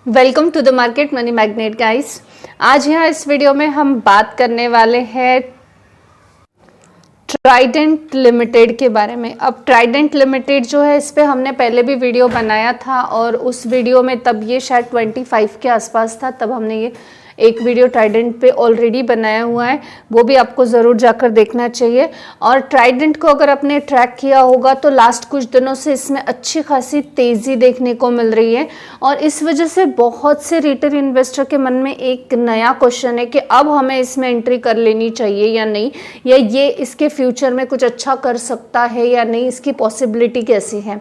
Welcome to the market money magnet guys. आज यहाँ इस वीडियो में हम बात करने वाले हैं ट्राइडेंट लिमिटेड के बारे में। अब ट्राइडेंट लिमिटेड जो है, इस पे हमने पहले भी वीडियो बनाया था और उस वीडियो में तब ये शायद 25 के आसपास था, तब हमने ये एक वीडियो ट्राइडेंट पे ऑलरेडी बनाया हुआ है, वो भी आपको ज़रूर जाकर देखना चाहिए। और ट्राइडेंट को अगर आपने ट्रैक किया होगा तो लास्ट कुछ दिनों से इसमें अच्छी खासी तेज़ी देखने को मिल रही है और इस वजह से बहुत से रिटेल इन्वेस्टर के मन में एक नया क्वेश्चन है कि अब हमें इसमें एंट्री कर लेनी चाहिए या नहीं, या ये इसके फ्यूचर में कुछ अच्छा कर सकता है या नहीं, इसकी पॉसिबिलिटी कैसी है।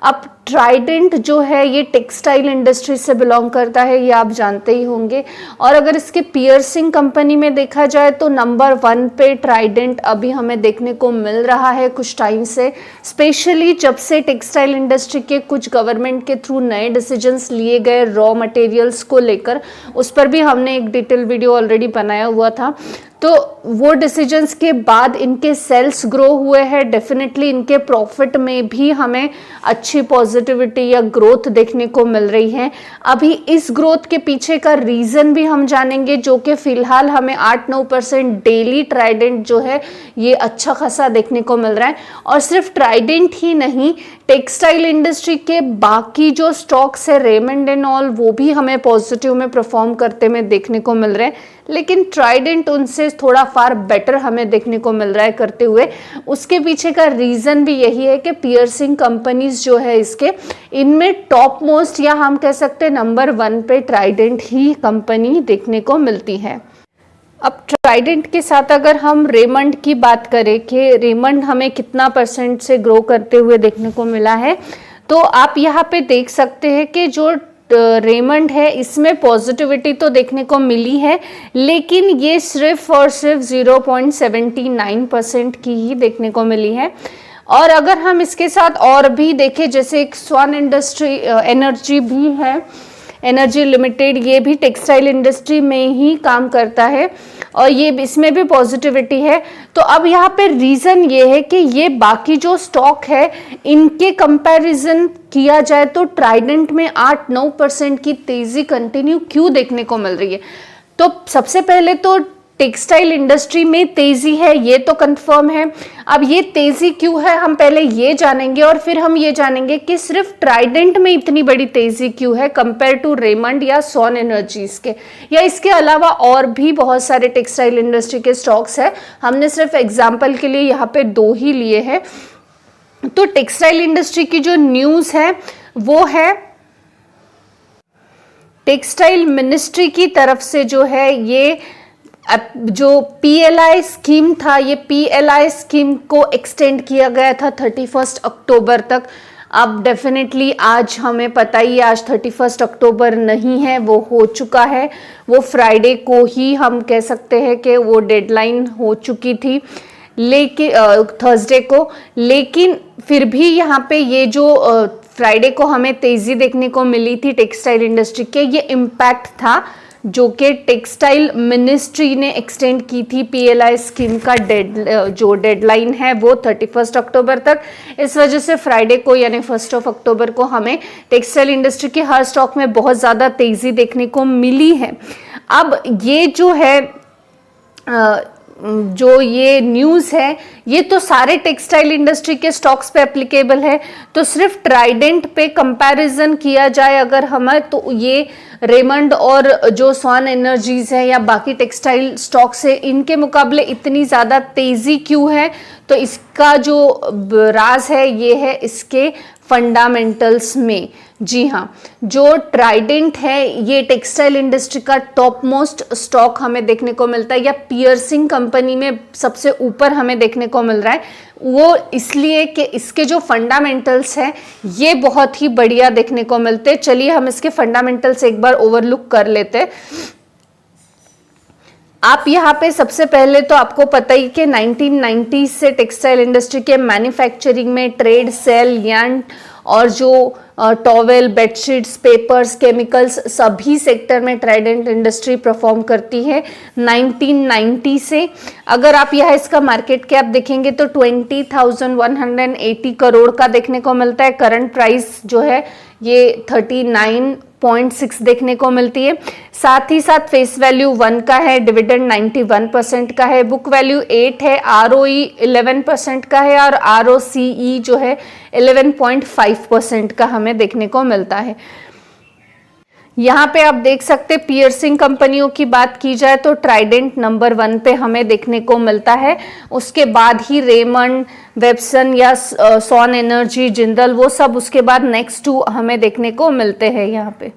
अब ट्राइडेंट जो है ये टेक्सटाइल इंडस्ट्री से बिलोंग करता है, ये आप जानते ही होंगे। और अगर इसके पियर्सिंग कंपनी में देखा जाए तो नंबर 1 पे ट्राइडेंट अभी हमें देखने को मिल रहा है कुछ टाइम से, स्पेशली जब से टेक्सटाइल इंडस्ट्री के कुछ गवर्नमेंट के थ्रू नए डिसीजंस लिए गए रॉ मटेरियल्स को लेकर। उस पर भी हमने एक डिटेल वीडियो ऑलरेडी बनाया हुआ था। तो वो डिसीजंस के बाद इनके सेल्स ग्रो हुए हैं, डेफिनेटली इनके प्रॉफिट में भी हमें अच्छी पॉजिटिविटी या ग्रोथ देखने को मिल रही है। अभी इस ग्रोथ के पीछे का रीज़न भी हम जानेंगे, जो कि फ़िलहाल हमें 8-9% डेली ट्राइडेंट जो है ये अच्छा खासा देखने को मिल रहा है। और सिर्फ ट्राइडेंट ही नहीं, टेक्सटाइल इंडस्ट्री के बाकी जो स्टॉक्स है रेमंड एंड ऑल, वो भी हमें पॉजिटिव में परफॉर्म करते में देखने को मिल रहे हैं, लेकिन ट्राइडेंट उनसे थोड़ा फार बेटर हमें देखने को मिल रहा है करते हुए। उसके पीछे का रीज़न भी यही है कि पियर्सिंग कंपनीज जो है इसके, इनमें टॉप मोस्ट या हम कह सकते हैं नंबर 1 पे ट्राइडेंट ही कंपनी देखने को मिलती है। अब ट्राइडेंट के साथ अगर हम रेमंड की बात करें कि रेमंड हमें कितना % से ग्रो करते हुए देखने को मिला है, तो आप यहाँ पे देख सकते हैं कि जो रेमंड है इसमें पॉजिटिविटी तो देखने को मिली है, लेकिन ये सिर्फ और सिर्फ 0.79% की ही देखने को मिली है। और अगर हम इसके साथ और भी देखें, जैसे एक स्वान इंडस्ट्री एनर्जी भी है, एनर्जी लिमिटेड, ये भी टेक्सटाइल इंडस्ट्री में ही काम करता है और ये इसमें भी पॉजिटिविटी है। तो अब यहाँ पे रीज़न ये है कि ये बाकी जो स्टॉक है इनके कंपैरिजन किया जाए तो ट्राइडेंट में 8-9% की तेज़ी कंटिन्यू क्यों देखने को मिल रही है। तो सबसे पहले तो टेक्सटाइल इंडस्ट्री में तेज़ी है, ये तो कंफर्म है। अब ये तेज़ी क्यों है, हम पहले ये जानेंगे और फिर हम ये जानेंगे कि सिर्फ ट्राइडेंट में इतनी बड़ी तेज़ी क्यों है कंपेयर टू रेमंड या सॉन एनर्जीज के, या इसके अलावा और भी बहुत सारे टेक्सटाइल इंडस्ट्री के स्टॉक्स हैं। हमने सिर्फ एग्जाम्पल के लिए यहाँ पे 2 ही लिए हैं। तो टेक्सटाइल इंडस्ट्री की जो न्यूज़ है वो है टेक्सटाइल मिनिस्ट्री की तरफ से जो है ये जो PLI स्कीम था, ये PLI स्कीम को एक्सटेंड किया गया था 31 अक्टूबर तक। अब डेफिनेटली आज हमें पता ही है, आज 31 अक्टूबर नहीं है, वो हो चुका है, वो फ्राइडे को ही हम कह सकते हैं कि वो डेडलाइन हो चुकी थी, लेकिन थर्सडे को। लेकिन फिर भी यहाँ पे ये जो फ्राइडे को हमें तेज़ी देखने को मिली थी टेक्सटाइल इंडस्ट्री के, ये इम्पैक्ट था जो कि टेक्सटाइल मिनिस्ट्री ने एक्सटेंड की थी PLI स्कीम का जो डेडलाइन है वो 31 अक्टूबर तक। इस वजह से फ्राइडे को यानी 1 अक्टूबर को हमें टेक्सटाइल इंडस्ट्री के हर स्टॉक में बहुत ज़्यादा तेज़ी देखने को मिली है। अब ये जो है जो ये न्यूज़ है ये तो सारे टेक्सटाइल इंडस्ट्री के स्टॉक्स पे एप्लीकेबल है। तो सिर्फ ट्राइडेंट पे कंपैरिजन किया जाए अगर हमें, तो ये रेमंड और जो स्वान एनर्जीज है या बाकी टेक्सटाइल स्टॉक्स है, इनके मुकाबले इतनी ज़्यादा तेज़ी क्यों है, तो इसका जो राज है ये है इसके फंडामेंटल्स में। जी हाँ, जो ट्राइडेंट है ये टेक्सटाइल इंडस्ट्री का टॉप मोस्ट स्टॉक हमें देखने को मिलता है, या पियर्सिंग कंपनी में सबसे ऊपर हमें देखने को मिल रहा है। वो इसलिए कि इसके जो फंडामेंटल्स हैं ये बहुत ही बढ़िया देखने को मिलते हैं। चलिए हम इसके फंडामेंटल्स एक बार ओवरलुक कर लेते हैं। आप यहाँ पे सबसे पहले तो आपको पता ही कि 1990 से टेक्सटाइल इंडस्ट्री के मैन्युफैक्चरिंग में ट्रेड, सेल, यार्न और जो टॉवेल, बेडशीट्स, पेपर्स, केमिकल्स, सभी सेक्टर में ट्राइडेंट इंडस्ट्री परफॉर्म करती है 1990 से। अगर आप यहाँ इसका मार्केट कैप देखेंगे तो 20,180 करोड़ का देखने को मिलता है। करंट प्राइस जो है ये 39 0.6 देखने को मिलती है। साथ ही साथ फेस वैल्यू 1 का है, डिविडेंड 91% का है, बुक वैल्यू 8 है, ROE 11% का है और ROCE जो है 11.5% का हमें देखने को मिलता है। यहाँ पे आप देख सकते पियर्सिंग कंपनियों की बात की जाए तो ट्राइडेंट नंबर 1 पे हमें देखने को मिलता है। उसके बाद ही रेमंड, वेबसन या सॉन एनर्जी, जिंदल, वो सब उसके बाद नेक्स्ट 2 हमें देखने को मिलते हैं। यहाँ पे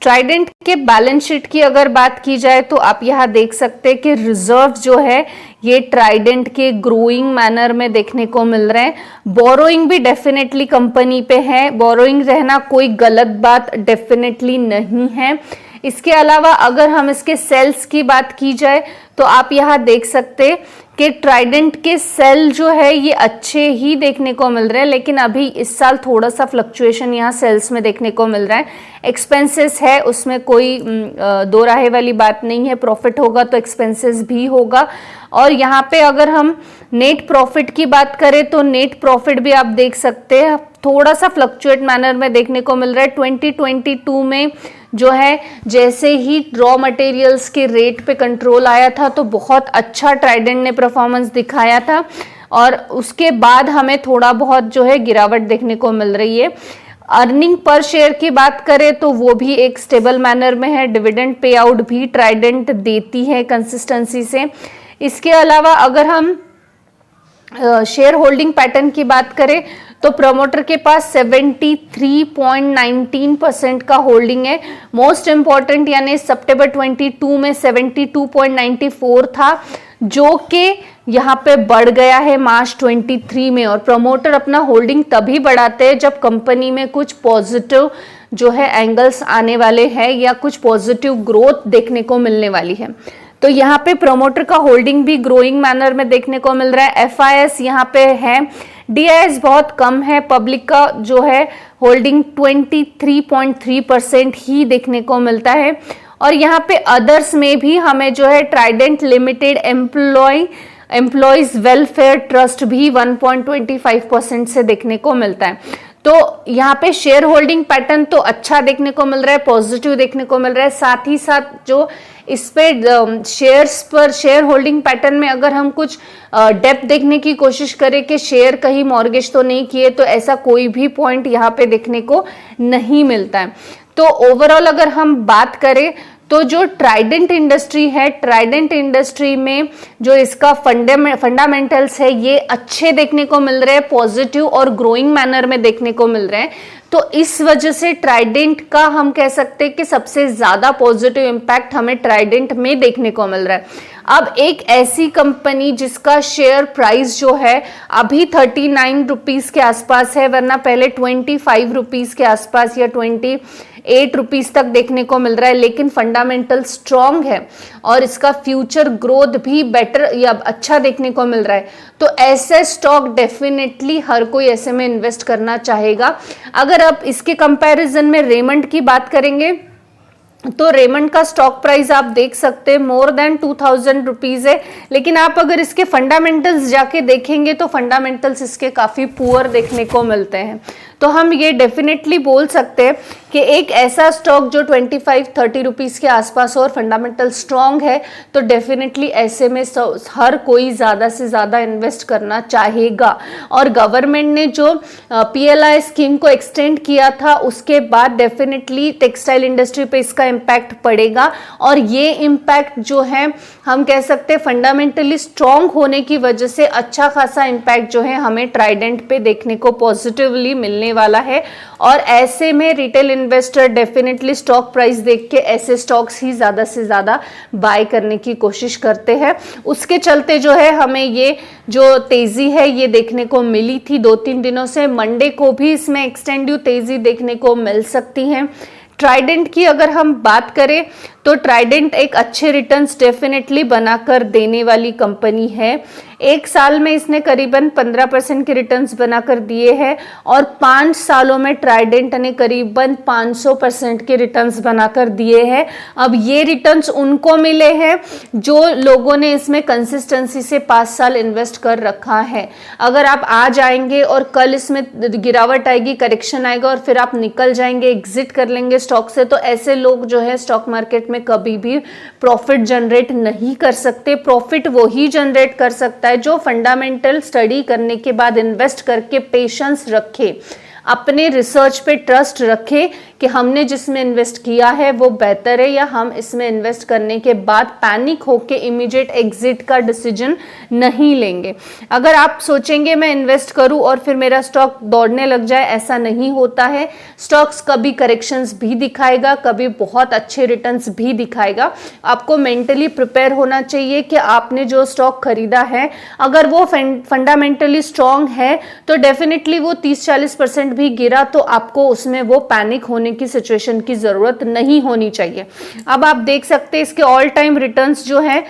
ट्राइडेंट के बैलेंस शीट की अगर बात की जाए तो आप यहाँ देख सकते हैं कि रिजर्व जो है ये ट्राइडेंट के ग्रोइंग मैनर में देखने को मिल रहे हैं। बोरोइंग भी डेफिनेटली कंपनी पे है, बोरोइंग रहना कोई गलत बात डेफिनेटली नहीं है। इसके अलावा अगर हम इसके सेल्स की बात की जाए तो आप यहाँ देख सकते कि ट्राइडेंट के सेल जो है ये अच्छे ही देखने को मिल रहे हैं, लेकिन अभी इस साल थोड़ा सा फ्लक्चुएशन यहाँ सेल्स में देखने को मिल रहा है। एक्सपेंसेस है, उसमें कोई दो राहे वाली बात नहीं है, प्रॉफिट होगा तो एक्सपेंसेस भी होगा। और यहाँ पे अगर हम नेट प्रॉफिट की बात करें तो नेट प्रॉफिट भी आप देख सकते हैं थोड़ा सा फ्लक्चुएट मैनर में देखने को मिल रहा है। 2022 में जो है जैसे ही रॉ मटेरियल्स के रेट पे कंट्रोल आया था तो बहुत अच्छा ट्राइडेंट ने परफॉर्मेंस दिखाया था और उसके बाद हमें थोड़ा बहुत जो है गिरावट देखने को मिल रही है। अर्निंग पर शेयर की बात करें तो वो भी एक स्टेबल मैनर में है, डिविडेंड पे आउट भी ट्राइडेंट देती है कंसिस्टेंसी से। इसके अलावा अगर हम शेयर होल्डिंग पैटर्न की बात करें तो प्रमोटर के पास 73.19% का होल्डिंग है। मोस्ट इंपॉर्टेंट यानी सितंबर 22 में 72.94 था, जो कि यहाँ पे बढ़ गया है मार्च 23 में। और प्रमोटर अपना होल्डिंग तभी बढ़ाते हैं जब कंपनी में कुछ पॉजिटिव जो है एंगल्स आने वाले हैं या कुछ पॉजिटिव ग्रोथ देखने को मिलने वाली है। तो यहाँ पे प्रमोटर का होल्डिंग भी ग्रोइंग मैनर में देखने को मिल रहा है। FIS यहाँ पे है, DIS बहुत कम है, पब्लिक का जो है होल्डिंग 23.3% ही देखने को मिलता है। और यहाँ पे अदर्स में भी हमें जो है Trident limited employees welfare trust भी 1.25% से देखने को मिलता है। तो यहाँ पे शेयर होल्डिंग पैटर्न तो अच्छा देखने को मिल रहा है, पॉजिटिव देखने को मिल रहा है। साथ ही साथ जो इस पे शेयर्स पर शेयर होल्डिंग पैटर्न में अगर हम कुछ डेप्थ देखने की कोशिश करें कि शेयर कहीं मॉर्गेज तो नहीं किए, तो ऐसा कोई भी पॉइंट यहाँ पे देखने को नहीं मिलता है। तो ओवरऑल अगर हम बात करें तो जो ट्राइडेंट इंडस्ट्री है, ट्राइडेंट इंडस्ट्री में जो इसका फंडामेंटल्स है ये अच्छे देखने को मिल रहे हैं, पॉजिटिव और ग्रोइंग मैनर में देखने को मिल रहे हैं। तो इस वजह से ट्राइडेंट का हम कह सकते हैं कि सबसे ज्यादा पॉजिटिव इम्पैक्ट हमें ट्राइडेंट में देखने को मिल रहा है। अब एक ऐसी कंपनी जिसका शेयर प्राइस जो है अभी 39 रुपीज के आसपास है, वरना पहले 25 रुपीज के आसपास या 28 रुपीज तक देखने को मिल रहा है, लेकिन फंडामेंटल स्ट्रॉन्ग है और इसका फ्यूचर ग्रोथ भी बेटर या अच्छा देखने को मिल रहा है। तो ऐसे स्टॉक डेफिनेटली हर कोई ऐसे में इन्वेस्ट करना चाहेगा। अगर आप इसके कंपैरिजन में रेमंड की बात करेंगे तो रेमंड का स्टॉक प्राइस आप देख सकते हैं मोर देन 2000 रुपीज है, लेकिन आप अगर इसके फंडामेंटल्स जाके देखेंगे तो फंडामेंटल्स इसके काफी पुअर देखने को मिलते हैं। तो हम ये डेफिनेटली बोल सकते हैं कि एक ऐसा स्टॉक जो 25-30 रुपीज के आसपास और फंडामेंटल स्ट्रॉन्ग है, तो डेफिनेटली ऐसे में हर कोई ज़्यादा से ज़्यादा इन्वेस्ट करना चाहेगा। और गवर्नमेंट ने जो PLI स्कीम को एक्सटेंड किया था उसके बाद डेफिनेटली टेक्सटाइल इंडस्ट्री पे इसका इम्पैक्ट पड़ेगा, और ये इम्पैक्ट जो है हम कह सकते हैं फंडामेंटली स्ट्रॉन्ग होने की वजह से अच्छा खासा इम्पैक्ट जो है हमें ट्राइडेंट पे देखने को पॉजिटिवली मिलने वाला है। और ऐसे में retail investor definitely stock price देख के ऐसे स्टॉक्स ही ज़्यादा से ज़्यादा बाय करने की कोशिश करते हैं। उसके चलते जो है हमें ये जो तेज़ी है ये देखने को मिली थी 2-3 दिनों से, मंडे को भी इसमें एक्सटेंडिव तेज़ी देखने को मिल सकती है। ट्राइडेंट की अगर हम बात करें तो ट्राइडेंट एक अच्छे रिटर्न्स डेफिनेटली बनाकर देने वाली कंपनी है। 1 साल में इसने करीबन 15% के रिटर्न्स बनाकर दिए हैं और 5 सालों में ट्राइडेंट ने करीबन 500% के रिटर्न्स बनाकर दिए हैं। अब ये रिटर्न्स उनको मिले हैं जो लोगों ने इसमें कंसिस्टेंसी से 5 साल इन्वेस्ट कर रखा है। अगर आप आज आएंगे और कल इसमें गिरावट आएगी, करेक्शन आएगा और फिर आप निकल जाएंगे, एग्जिट कर लेंगे स्टॉक से, तो ऐसे लोग जो है स्टॉक मार्केट में कभी भी प्रॉफिट जनरेट नहीं कर सकते। प्रॉफिट वो ही जनरेट कर सकता है जो फंडामेंटल स्टडी करने के बाद इन्वेस्ट करके पेशेंस रखे, अपने रिसर्च पे ट्रस्ट रखे कि हमने जिसमें इन्वेस्ट किया है वो बेहतर है, या हम इसमें इन्वेस्ट करने के बाद पैनिक होके इमीडिएट एग्जिट का डिसीजन नहीं लेंगे। अगर आप सोचेंगे मैं इन्वेस्ट करूं और फिर मेरा स्टॉक दौड़ने लग जाए, ऐसा नहीं होता है। स्टॉक्स कभी करेक्शंस भी दिखाएगा, कभी बहुत अच्छे रिटर्न्स भी दिखाएगा। आपको मेंटली प्रिपेयर होना चाहिए कि आपने जो स्टॉक खरीदा है अगर वो फंडामेंटली स्ट्रांग है तो डेफिनेटली वो 30-40% भी गिरा तो आपको उसमें वो पैनिक होने की सिचुएशन की जरूरत नहीं होनी चाहिए। अब आप देख सकते हैं इसके ऑल टाइम रिटर्न्स जो है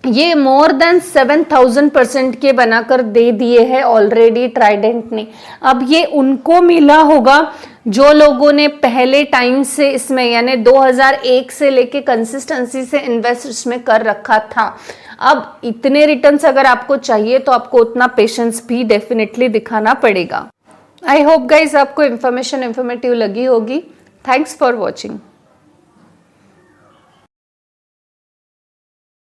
ये मोर देन 7000% के बनाकर दे दिए हैं ऑलरेडी ट्राइडेंट ने। अब ये उनको मिला होगा जो लोगों ने पहले टाइम से इसमें यानी 2001 से लेके कंसिस्टेंसी से इन्वेस्ट इसमें कर रखा था। अब इतने रिटर्न्स अगर आपको चाहिए तो आपको उतना पेशेंस भी डेफिनेटली दिखाना पड़ेगा। आई होप गाइज आपको इन्फॉर्मेटिव लगी होगी। Thanks for watching.